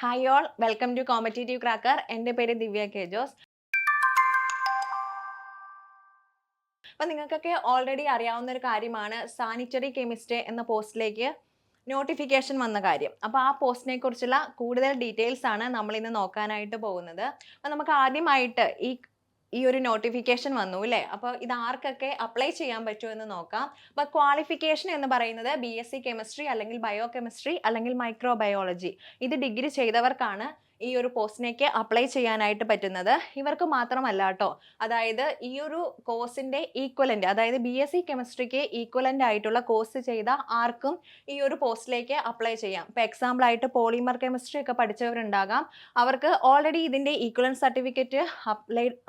Hi all, welcome to competitive cracker. എൻ്റെ പേര് ദിവ്യ K Jose. അപ്പം നിങ്ങൾക്കൊക്കെ ഓൾറെഡി അറിയാവുന്ന ഒരു കാര്യമാണ് സാനിറ്ററി കെമിസ്റ്റ് എന്ന പോസ്റ്റിലേക്ക് നോട്ടിഫിക്കേഷൻ വന്ന കാര്യം. അപ്പോൾ ആ പോസ്റ്റിനെ കുറിച്ചുള്ള കൂടുതൽ ഡീറ്റെയിൽസ് ആണ് നമ്മൾ ഇന്ന് നോക്കാനായിട്ട് പോകുന്നത്. അപ്പം നമുക്ക് ആദ്യമായിട്ട് ഈ ഒരു നോട്ടിഫിക്കേഷൻ വന്നു അല്ലേ? അപ്പോൾ ഇത് ആർക്കൊക്കെ അപ്ലൈ ചെയ്യാൻ പറ്റുമെന്ന് നോക്കാം. അപ്പോൾ ക്വാളിഫിക്കേഷൻ എന്ന് പറയുന്നത് BSc കെമിസ്ട്രി അല്ലെങ്കിൽ ബയോ കെമിസ്ട്രി അല്ലെങ്കിൽ മൈക്രോബയോളജി ഇത് ഡിഗ്രി ചെയ്തവർക്കാണ് ഈ ഒരു പോസ്റ്റിലേക്ക് അപ്ലൈ ചെയ്യാനായിട്ട് പറ്റുന്നത്. ഇവർക്ക് മാത്രമല്ല കേട്ടോ, അതായത് ഈ ഒരു കോഴ്സിൻ്റെ ഈക്വലൻ്റ്, അതായത് BSc കെമിസ്ട്രിക്ക് ഈക്വലൻ്റ് ആയിട്ടുള്ള കോഴ്സ് ചെയ്ത ആർക്കും ഈ ഒരു പോസ്റ്റിലേക്ക് അപ്ലൈ ചെയ്യാം. ഇപ്പോൾ എക്സാമ്പിളായിട്ട് പോളിമർ കെമിസ്ട്രി ഒക്കെ പഠിച്ചവരുണ്ടാകാം, അവർക്ക് ഓൾറെഡി ഇതിൻ്റെ ഈക്വലൻസ് സർട്ടിഫിക്കറ്റ്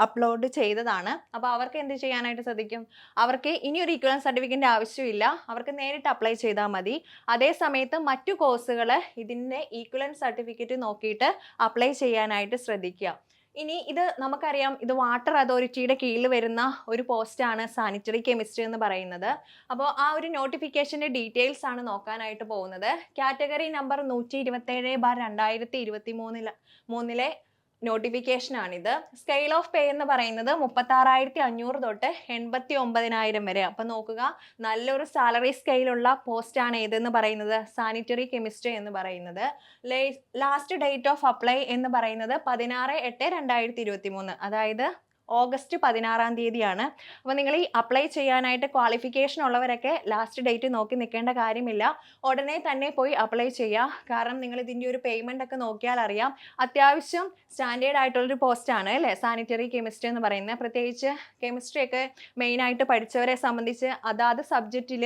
അപ്ലോഡ് ചെയ്തതാണ്. അപ്പോൾ അവർക്ക് എന്ത് ചെയ്യാനായിട്ട് സാധിക്കും? അവർക്ക് ഇനി ഒരു ഈക്വലൻസ് സർട്ടിഫിക്കറ്റിൻ്റെ ആവശ്യമില്ല, അവർക്ക് നേരിട്ട് അപ്ലൈ ചെയ്താൽ മതി. അതേ സമയത്ത് മറ്റു കോഴ്സുകൾ ഇതിൻ്റെ ഈക്വലൻസ് സർട്ടിഫിക്കറ്റ് നോക്കിയിട്ട് അപ്ലൈ ചെയ്യാനായിട്ട് ശ്രദ്ധിക്കുക. ഇനി ഇത് നമുക്കറിയാം, ഇത് വാട്ടർ അതോറിറ്റിയുടെ കീഴിൽ വരുന്ന ഒരു പോസ്റ്റാണ് സാനിറ്ററി കെമിസ്ട്രി എന്ന് പറയുന്നത്. അപ്പോൾ ആ ഒരു നോട്ടിഫിക്കേഷൻ്റെ ഡീറ്റെയിൽസ് ആണ് നോക്കാനായിട്ട് പോകുന്നത്. കാറ്റഗറി നമ്പർ 127/2023 നോട്ടിഫിക്കേഷനാണിത്. സ്കെയിൽ ഓഫ് പേ എന്ന് പറയുന്നത് 36,500 തൊട്ട് 89,000 വരെ. അപ്പം നോക്കുക, നല്ലൊരു സാലറി സ്കെയിലുള്ള പോസ്റ്റാണ് ഏതെന്ന് പറയുന്നത് സാനിറ്ററി കെമിസ്ട്രി എന്ന് പറയുന്നത്. ലാസ്റ്റ് ഡേറ്റ് ഓഫ് അപ്ലൈ എന്ന് പറയുന്നത് 16/8/2023, അതായത് ഓഗസ്റ്റ് 16-ാം തീയതിയാണ്. അപ്പോൾ നിങ്ങൾ ഈ അപ്ലൈ ചെയ്യാനായിട്ട് ക്വാളിഫിക്കേഷൻ ഉള്ളവരൊക്കെ ലാസ്റ്റ് ഡേറ്റ് നോക്കി നിൽക്കേണ്ട കാര്യമില്ല, ഉടനെ തന്നെ പോയി അപ്ലൈ ചെയ്യുക. കാരണം നിങ്ങൾ ഇതിൻ്റെ ഒരു പേയ്മെൻ്റ് ഒക്കെ നോക്കിയാൽ അറിയാം, അത്യാവശ്യം സ്റ്റാൻഡേർഡ് ആയിട്ടുള്ളൊരു പോസ്റ്റാണ് അല്ലേ സാനിറ്ററി കെമിസ്ട്രി എന്ന് പറയുന്നത്. പ്രത്യേകിച്ച് കെമിസ്ട്രി ഒക്കെ മെയിനായിട്ട് പഠിച്ചവരെ സംബന്ധിച്ച് അതാത് സബ്ജക്റ്റിൽ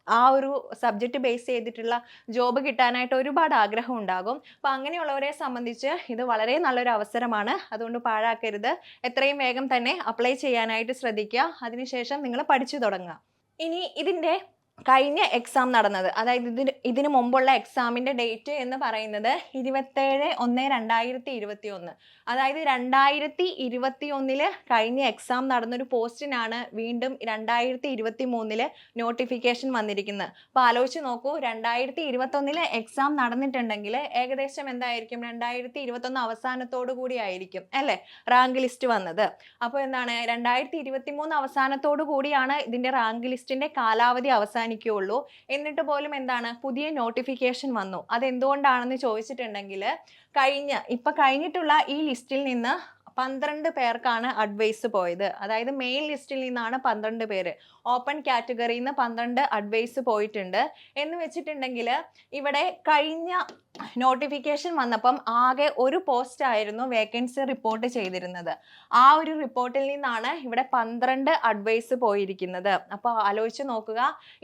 ആ ഒരു സബ്ജക്റ്റ് ബേസ് ചെയ്തിട്ടുള്ള ജോബ് കിട്ടാനായിട്ട് ഒരുപാട് ആഗ്രഹം ഉണ്ടാകും. അപ്പോൾ അങ്ങനെയുള്ളവരെ സംബന്ധിച്ച് ഇത് വളരെ നല്ലൊരു അവസരമാണ്, അതുകൊണ്ട് പാഴാക്കരുത്. എത്രയും വേഗം തന്നെ അപ്ലൈ ചെയ്യാനായിട്ട് ശ്രദ്ധിക്കുക. അതിനുശേഷം നിങ്ങൾ പഠിച്ചു തുടങ്ങുക. ഇനി ഇതിൻ്റെ കഴിഞ്ഞ എക്സാം നടന്നത്, അതായത് ഇതിന് മുമ്പുള്ള എക്സാമിൻ്റെ ഡേറ്റ് എന്ന് പറയുന്നത് 27/1/2021, അതായത് 2021 കഴിഞ്ഞ എക്സാം നടന്നൊരു പോസ്റ്റിനാണ് വീണ്ടും 2023 നോട്ടിഫിക്കേഷൻ വന്നിരിക്കുന്നത്. അപ്പോൾ ആലോചിച്ച് നോക്കൂ, 2021 എക്സാം നടന്നിട്ടുണ്ടെങ്കിൽ ഏകദേശം എന്തായിരിക്കും, 2021 അവസാനത്തോടു കൂടി ആയിരിക്കും അല്ലേ റാങ്ക് ലിസ്റ്റ് വന്നത്. അപ്പോൾ എന്താണ്, 2023 അവസാനത്തോടു കൂടിയാണ് ഇതിൻ്റെ റാങ്ക് ലിസ്റ്റിൻ്റെ കാലാവധി അവസാനിക്കുള്ളൂ. എന്നിട്ട് പോലും എന്താണ്, പുതിയ നോട്ടിഫിക്കേഷൻ വന്നു. അതെന്തുകൊണ്ടാണെന്ന് ചോദിച്ചിട്ടുണ്ടെങ്കിൽ കഴിഞ്ഞിട്ടുള്ള ഈ ലിസ്റ്റിൽ നിന്ന് 12 പേർക്കാണ് അഡ്വൈസ് പോയത്. അതായത് മെയിൻ ലിസ്റ്റിൽ നിന്നാണ് 12 പേര്, ഓപ്പൺ കാറ്റഗറിയിൽ നിന്ന് 12 അഡ്വൈസ് പോയിട്ടുണ്ട്. എന്ന് വെച്ചിട്ടുണ്ടെങ്കിൽ ഇവിടെ കഴിഞ്ഞ നോട്ടിഫിക്കേഷൻ വന്നപ്പം ആകെ ഒരു പോസ്റ്റ് ആയിരുന്നു വേക്കൻസി റിപ്പോർട്ട് ചെയ്തിരുന്നത്. ആ ഒരു റിപ്പോർട്ടിൽ നിന്നാണ് ഇവിടെ 12 അഡ്വൈസ് പോയിരിക്കുന്നത്. അപ്പോൾ ആലോചിച്ച് നോക്കുക,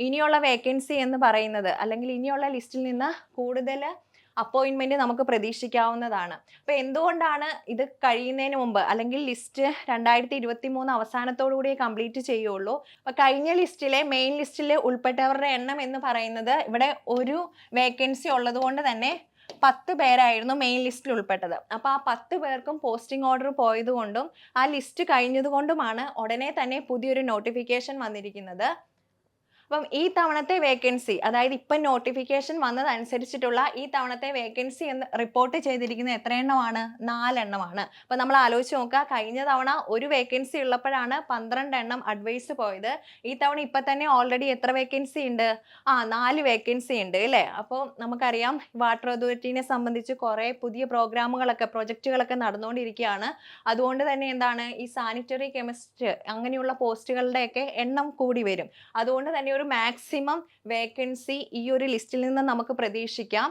ഇനിയുള്ള വേക്കൻസി എന്ന് പറയുന്നത് അല്ലെങ്കിൽ ഇനിയുള്ള ലിസ്റ്റിൽ നിന്ന് കൂടുതൽ അപ്പോയിൻമെൻറ്റ് നമുക്ക് പ്രതീക്ഷിക്കാവുന്നതാണ്. അപ്പോൾ എന്തുകൊണ്ടാണ് ഇത് കഴിയുന്നതിന് മുമ്പ്, അല്ലെങ്കിൽ ലിസ്റ്റ് 2023 അവസാനത്തോടു കൂടിയേ കംപ്ലീറ്റ് ചെയ്യുള്ളൂ. അപ്പോൾ കഴിഞ്ഞ ലിസ്റ്റിലെ മെയിൻ ലിസ്റ്റിൽ ഉൾപ്പെട്ടവരുടെ എണ്ണം എന്ന് പറയുന്നത് ഇവിടെ ഒരു വേക്കൻസി ഉള്ളത് കൊണ്ട് തന്നെ 10 പേരായിരുന്നു മെയിൻ ലിസ്റ്റിൽ ഉൾപ്പെട്ടത്. അപ്പോൾ ആ 10 പേർക്കും പോസ്റ്റിംഗ് ഓർഡർ പോയതുകൊണ്ടും ആ ലിസ്റ്റ് കഴിഞ്ഞതുകൊണ്ടുമാണ് ഉടനെ തന്നെ പുതിയൊരു നോട്ടിഫിക്കേഷൻ വന്നിരിക്കുന്നത്. അപ്പം ഈ തവണത്തെ വേക്കൻസി, അതായത് ഇപ്പം നോട്ടിഫിക്കേഷൻ വന്നതനുസരിച്ചിട്ടുള്ള ഈ തവണത്തെ വേക്കൻസി എന്ന് റിപ്പോർട്ട് ചെയ്തിരിക്കുന്നത് എത്ര എണ്ണമാണ്? 4 എണ്ണമാണ്. അപ്പം നമ്മൾ ആലോചിച്ച് നോക്കുക, കഴിഞ്ഞ തവണ ഒരു വേക്കൻസി ഉള്ളപ്പോഴാണ് 12 എണ്ണം അഡ്വൈസ് പോയത്. ഈ തവണ ഇപ്പം തന്നെ ഓൾറെഡി എത്ര വേക്കൻസി ഉണ്ട്? 4 വേക്കൻസി ഉണ്ട് അല്ലേ? അപ്പോൾ നമുക്കറിയാം, വാട്ടർ അതോറിറ്റീനെ സംബന്ധിച്ച് കുറേ പുതിയ പ്രൊജക്റ്റുകളൊക്കെ നടന്നുകൊണ്ടിരിക്കുകയാണ്. അതുകൊണ്ട് തന്നെ എന്താണ്, ഈ സാനിറ്ററി കെമിസ്റ്റ് അങ്ങനെയുള്ള പോസ്റ്റുകളുടെയൊക്കെ എണ്ണം കൂടി വരും. അതുകൊണ്ട് തന്നെ ഒരു മാക്സിമം വേക്കൻസി ഈ ഒരു ലിസ്റ്റിൽ നിന്ന് നമുക്ക് പ്രതീക്ഷിക്കാം.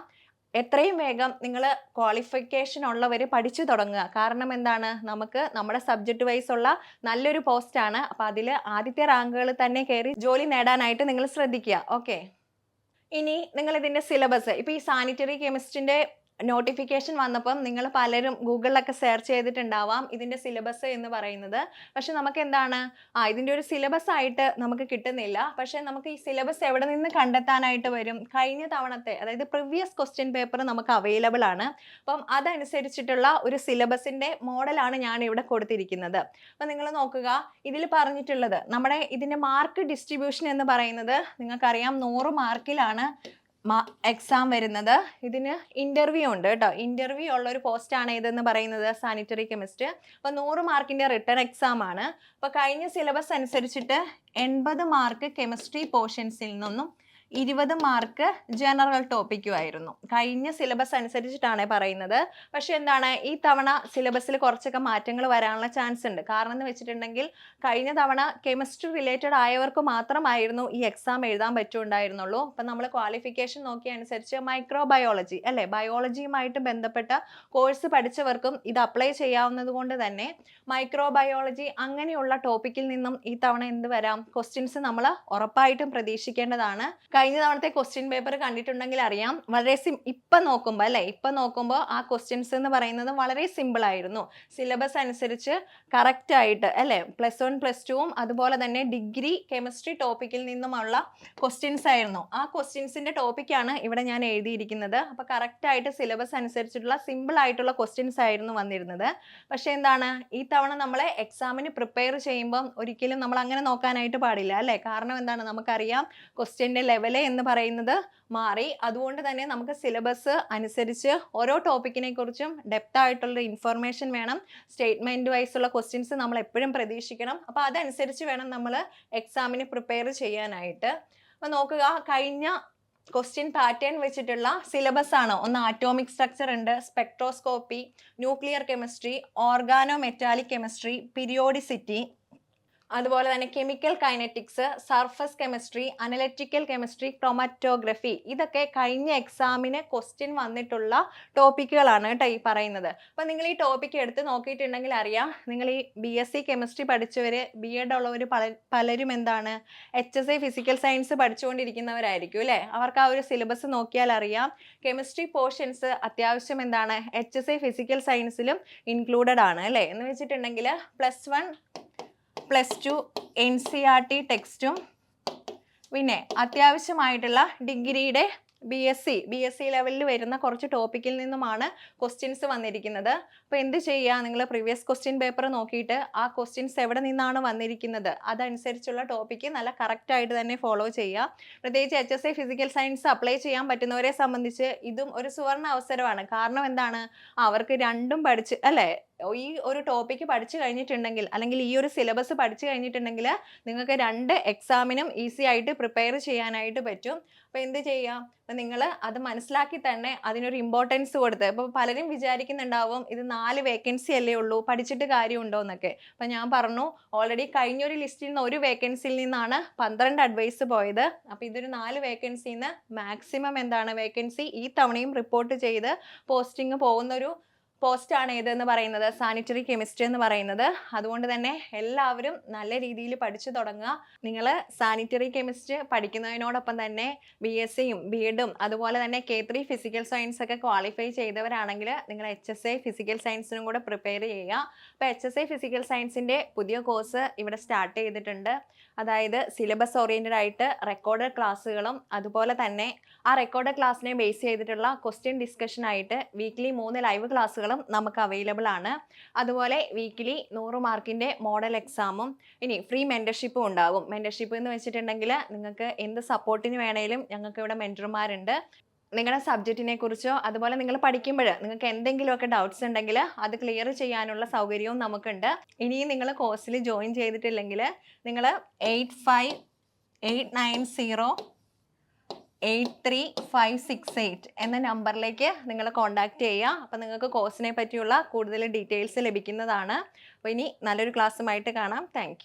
എത്രയും വേഗം നിങ്ങൾ ക്വാളിഫിക്കേഷൻ ഉള്ളവർ പഠിച്ചു തുടങ്ങുക. കാരണം എന്താണ്, നമുക്ക് നമ്മുടെ സബ്ജക്റ്റ് വൈസ് ഉള്ള നല്ലൊരു പോസ്റ്റാണ്. അപ്പോൾ അതിൽ ആദ്യത്തെ റാങ്കുകൾ തന്നെ കയറി ജോലി നേടാനായിട്ട് നിങ്ങൾ ശ്രദ്ധിക്കുക. ഓക്കെ, ഇനി നിങ്ങൾ ഇതിൻ്റെ സിലബസ്, ഇപ്പോൾ ഈ സാനിറ്ററി കെമിസ്റ്റിൻ്റെ നോട്ടിഫിക്കേഷൻ വന്നപ്പം നിങ്ങൾ പലരും ഗൂഗിളിലൊക്കെ സെർച്ച് ചെയ്തിട്ടുണ്ടാവാം ഇതിൻ്റെ സിലബസ് എന്ന് പറയുന്നത്. പക്ഷെ നമുക്ക് എന്താണ്, ഇതിൻ്റെ ഒരു സിലബസ് ആയിട്ട് നമുക്ക് കിട്ടുന്നില്ല. പക്ഷേ നമുക്ക് ഈ സിലബസ് എവിടെ നിന്ന് കണ്ടെത്താനായിട്ട് വരും? കഴിഞ്ഞ തവണത്തെ, അതായത് പ്രീവിയസ് ക്വസ്റ്റ്യൻ പേപ്പർ നമുക്ക് അവൈലബിൾ ആണ്. അപ്പം അതനുസരിച്ചിട്ടുള്ള ഒരു സിലബസിൻ്റെ മോഡലാണ് ഞാൻ ഇവിടെ കൊടുത്തിരിക്കുന്നത്. അപ്പം നിങ്ങൾ നോക്കുക, ഇതിൽ പറഞ്ഞിട്ടുള്ളത് നമ്മുടെ ഇതിൻ്റെ മാർക്ക് ഡിസ്ട്രിബ്യൂഷൻ എന്ന് പറയുന്നത് നിങ്ങൾക്കറിയാം 100 മാർക്കിലാണ് എക്സാം വരുന്നത്. ഇതിന് ഇൻ്റർവ്യൂ ഉണ്ട് കേട്ടോ. ഇൻ്റർവ്യൂ ഉള്ള ഒരു പോസ്റ്റാണ് ഇതെന്ന് പറയുന്നത് സാനിറ്ററി കെമിസ്റ്റ്. അപ്പോൾ 100 മാർക്കിൻ്റെ റിട്ടേൺ എക്സാം ആണ്. അപ്പോൾ കഴിഞ്ഞ സിലബസ് അനുസരിച്ചിട്ട് 80 മാർക്ക് കെമിസ്ട്രി പോർഷൻസിൽ നിന്നും 20 മാർക്ക് ജനറൽ ടോപ്പിക്കുമായിരുന്നു. കഴിഞ്ഞ സിലബസ് അനുസരിച്ചിട്ടാണ് പറയുന്നത്. പക്ഷെ എന്താണ്, ഈ തവണ സിലബസിൽ കുറച്ചൊക്കെ മാറ്റങ്ങൾ വരാനുള്ള ചാൻസ് ഉണ്ട്. കാരണം എന്ന് വെച്ചിട്ടുണ്ടെങ്കിൽ കഴിഞ്ഞ തവണ കെമിസ്ട്രി റിലേറ്റഡ് ആയവർക്ക് മാത്രമായിരുന്നു ഈ എക്സാം എഴുതാൻ പറ്റുണ്ടായിരുന്നുള്ളൂ. അപ്പം നമ്മൾ ക്വാളിഫിക്കേഷൻ നോക്കിയ അനുസരിച്ച് മൈക്രോബയോളജി അല്ലേ, ബയോളജിയുമായിട്ട് ബന്ധപ്പെട്ട കോഴ്സ് പഠിച്ചവർക്കും ഇത് അപ്ലൈ ചെയ്യാവുന്നത് കൊണ്ട് തന്നെ മൈക്രോബയോളജി അങ്ങനെയുള്ള ടോപ്പിക്കിൽ നിന്നും ഈ തവണ എന്ത് വരാം, ക്വസ്റ്റ്യൻസ് നമ്മൾ ഉറപ്പായിട്ടും പ്രതീക്ഷിക്കേണ്ടതാണ്. കഴിഞ്ഞ തവണത്തെ ക്വസ്റ്റ്യൻ പേപ്പർ കണ്ടിട്ടുണ്ടെങ്കിൽ അറിയാം, വളരെ ഇപ്പം നോക്കുമ്പോൾ ആ ക്വസ്റ്റ്യൻസ് എന്ന് പറയുന്നത് വളരെ സിമ്പിൾ ആയിരുന്നു. സിലബസ് അനുസരിച്ച് കറക്റ്റ് ആയിട്ട് അല്ലേ, +1 +2 അതുപോലെ തന്നെ ഡിഗ്രി കെമിസ്ട്രി ടോപ്പിക്കിൽ നിന്നുമുള്ള ക്വസ്റ്റ്യൻസ് ആയിരുന്നു. ആ ക്വസ്റ്റ്യൻസിന്റെ ടോപ്പിക്കാണ് ഇവിടെ ഞാൻ എഴുതിയിരിക്കുന്നത്. അപ്പോൾ കറക്റ്റ് ആയിട്ട് സിലബസ് അനുസരിച്ചിട്ടുള്ള സിമ്പിൾ ആയിട്ടുള്ള ക്വസ്റ്റ്യൻസ് ആയിരുന്നു വന്നിരുന്നത്. പക്ഷെ എന്താണ്, ഈ തവണ നമ്മളെ എക്സാമിന് പ്രിപ്പയർ ചെയ്യുമ്പം ഒരിക്കലും നമ്മൾ അങ്ങനെ നോക്കാനായിട്ട് പാടില്ല അല്ലേ. കാരണം എന്താണ്, നമുക്കറിയാം ക്വസ്റ്റ്യൻ്റെ ലെവൽ എന്ന് പറയുന്നത് മാറി. അതുകൊണ്ട് തന്നെ നമുക്ക് സിലബസ് അനുസരിച്ച് ഓരോ ടോപ്പിക്കിനെ കുറിച്ചും ഡെപ്ത് ആയിട്ടുള്ള ഇൻഫർമേഷൻ വേണം. സ്റ്റേറ്റ്മെന്റ് വൈസ് ഉള്ള ക്വസ്റ്റ്യൻസ് നമ്മൾ എപ്പോഴും പ്രതീക്ഷിക്കണം. അപ്പോൾ അതനുസരിച്ച് വേണം നമ്മൾ എക്സാമിന് പ്രിപ്പയർ ചെയ്യാനായിട്ട്. അപ്പോൾ നോക്കുക, കഴിഞ്ഞ ക്വസ്റ്റ്യൻ പാറ്റേൺ വെച്ചിട്ടുള്ള സിലബസ് ആണ്. ഒന്ന് ആറ്റോമിക് സ്ട്രക്ചർ ഉണ്ട്, spectroscopy, nuclear chemistry, organo metallic chemistry, periodicity, അതുപോലെ തന്നെ chemical kinetics, surface chemistry, analytical chemistry, chromatography. ഇതൊക്കെ കഴിഞ്ഞ എക്സാമിന് ക്വസ്റ്റ്യൻ വന്നിട്ടുള്ള ടോപ്പിക്കുകളാണ് കേട്ടോ ഈ പറയുന്നത്. അപ്പം നിങ്ങൾ ഈ ടോപ്പിക്ക് എടുത്ത് നോക്കിയിട്ടുണ്ടെങ്കിൽ അറിയാം, നിങ്ങൾ ഈ BSc കെമിസ്ട്രി പഠിച്ചവർ, BEd ഉള്ളവർ പലരും എന്താണ് HSI ഫിസിക്കൽ സയൻസ് പഠിച്ചുകൊണ്ടിരിക്കുന്നവരായിരിക്കും അല്ലേ. അവർക്ക് ആ ഒരു സിലബസ് നോക്കിയാൽ അറിയാം, കെമിസ്ട്രി പോർഷൻസ് അത്യാവശ്യം എന്താണ് HSI ഫിസിക്കൽ സയൻസിലും ഇൻക്ലൂഡഡ് ആണ് അല്ലേ. എന്ന് വെച്ചിട്ടുണ്ടെങ്കിൽ +1 +2 NCERT ടെക്സ്റ്റും പിന്നെ അത്യാവശ്യമായിട്ടുള്ള ഡിഗ്രിയുടെ BSc ലെവലിൽ വരുന്ന കുറച്ച് ടോപ്പിക്കിൽ നിന്നുമാണ് ക്വസ്റ്റ്യൻസ് വന്നിരിക്കുന്നത്. അപ്പോൾ എന്ത് ചെയ്യുക, നിങ്ങൾ പ്രീവിയസ് ക്വസ്റ്റ്യൻ പേപ്പർ നോക്കിയിട്ട് ആ ക്വസ്റ്റ്യൻസ് എവിടെ നിന്നാണ് വന്നിരിക്കുന്നത് അതനുസരിച്ചുള്ള ടോപ്പിക്ക് നല്ല കറക്റ്റായിട്ട് തന്നെ ഫോളോ ചെയ്യുക. പ്രത്യേകിച്ച് HSI ഫിസിക്കൽ സയൻസ് അപ്ലൈ ചെയ്യാൻ പറ്റുന്നവരെ സംബന്ധിച്ച് ഇതും ഒരു സുവർണ അവസരമാണ്. കാരണം എന്താണ്, അവർക്ക് രണ്ടും പഠിച്ച് അല്ലേ, ഈ ഒരു ടോപ്പിക്ക് പഠിച്ചു കഴിഞ്ഞിട്ടുണ്ടെങ്കിൽ അല്ലെങ്കിൽ ഈ ഒരു സിലബസ് പഠിച്ചു കഴിഞ്ഞിട്ടുണ്ടെങ്കിൽ നിങ്ങൾക്ക് 2 എക്സാമിനും ഈസി ആയിട്ട് പ്രിപ്പയർ ചെയ്യാനായിട്ട് പറ്റും. അപ്പോൾ എന്ത് ചെയ്യാം, അപ്പം നിങ്ങൾ അത് മനസ്സിലാക്കി തന്നെ അതിനൊരു ഇമ്പോർട്ടൻസ് കൊടുത്ത്, ഇപ്പോൾ പലരും വിചാരിക്കുന്നുണ്ടാവും ഇത് 4 വേക്കൻസി അല്ലേ ഉള്ളൂ, പഠിച്ചിട്ട് കാര്യമുണ്ടോ എന്നൊക്കെ. അപ്പം ഞാൻ പറഞ്ഞു, ഓൾറെഡി കഴിഞ്ഞൊരു ലിസ്റ്റിൽ നിന്ന് ഒരു വേക്കൻസിയിൽ നിന്നാണ് 12 അഡ്വൈസ് പോയത്. അപ്പോൾ ഇതൊരു 4 വേക്കൻസിയിൽ നിന്ന് മാക്സിമം എന്താണ് വേക്കൻസി ഈ തവണയും റിപ്പോർട്ട് ചെയ്ത് പോസ്റ്റിംഗ് പോകുന്നൊരു പോസ്റ്റാണ് ഏതെന്ന് പറയുന്നത് സാനിറ്ററി കെമിസ്ട്രി എന്ന് പറയുന്നത്. അതുകൊണ്ട് തന്നെ എല്ലാവരും നല്ല രീതിയിൽ പഠിച്ചു തുടങ്ങുക. നിങ്ങൾ സാനിറ്ററി കെമിസ്ട്രി പഠിക്കുന്നതിനോടൊപ്പം തന്നെ BScയും BEdും അതുപോലെ തന്നെ K3 ഫിസിക്കൽ സയൻസ് ഒക്കെ ക്വാളിഫൈ ചെയ്തവരാണെങ്കിൽ നിങ്ങൾ HSI ഫിസിക്കൽ സയൻസിനും കൂടെ പ്രിപ്പയർ ചെയ്യുക. അപ്പോൾ HSI ഫിസിക്കൽ സയൻസിൻ്റെ പുതിയ കോഴ്സ് ഇവിടെ സ്റ്റാർട്ട് ചെയ്തിട്ടുണ്ട്. അതായത് സിലബസ് ഓറിയൻറ്റഡ് ആയിട്ട് റെക്കോർഡഡ് ക്ലാസ്സുകളും അതുപോലെ തന്നെ ആ റെക്കോർഡഡ് ക്ലാസ്സിനെ ബേസ് ചെയ്തിട്ടുള്ള ക്വസ്റ്റ്യൻ ഡിസ്കഷനായിട്ട് വീക്ക്ലി 3 ലൈവ് ക്ലാസ്സുകളും നമുക്ക് അവൈലബിൾ ആണ്. അതുപോലെ വീക്കിലി 100 മാർക്കിൻ്റെ മോഡൽ എക്സാമും ഇനി ഫ്രീ മെൻറ്റർഷിപ്പും ഉണ്ടാകും. മെൻറ്റർഷിപ്പ് എന്ന് വെച്ചിട്ടുണ്ടെങ്കിൽ നിങ്ങൾക്ക് എന്ത് സപ്പോർട്ടിന് വേണേലും ഞങ്ങൾക്ക് ഇവിടെ മെൻറ്റർമാരുണ്ട്. നിങ്ങളുടെ സബ്ജക്റ്റിനെ കുറിച്ചോ അതുപോലെ നിങ്ങൾ പഠിക്കുമ്പോൾ നിങ്ങൾക്ക് എന്തെങ്കിലുമൊക്കെ ഡൗട്ട്സ് ഉണ്ടെങ്കിൽ അത് ക്ലിയർ ചെയ്യാനുള്ള സൗകര്യവും നമുക്കുണ്ട്. ഇനിയും നിങ്ങൾ കോഴ്സിൽ ജോയിൻ ചെയ്തിട്ടില്ലെങ്കിൽ നിങ്ങൾ 8589083568 എന്ന നമ്പറിലേക്ക് നിങ്ങൾ കോൺടാക്റ്റ് ചെയ്യുക. അപ്പോൾ നിങ്ങൾക്ക് കോഴ്സിനെ പറ്റിയുള്ള കൂടുതൽ ഡീറ്റെയിൽസ് ലഭിക്കുന്നതാണ്. അപ്പോൾ ഇനി നല്ലൊരു ക്ലാസ്സുമായിട്ട് കാണാം. താങ്ക്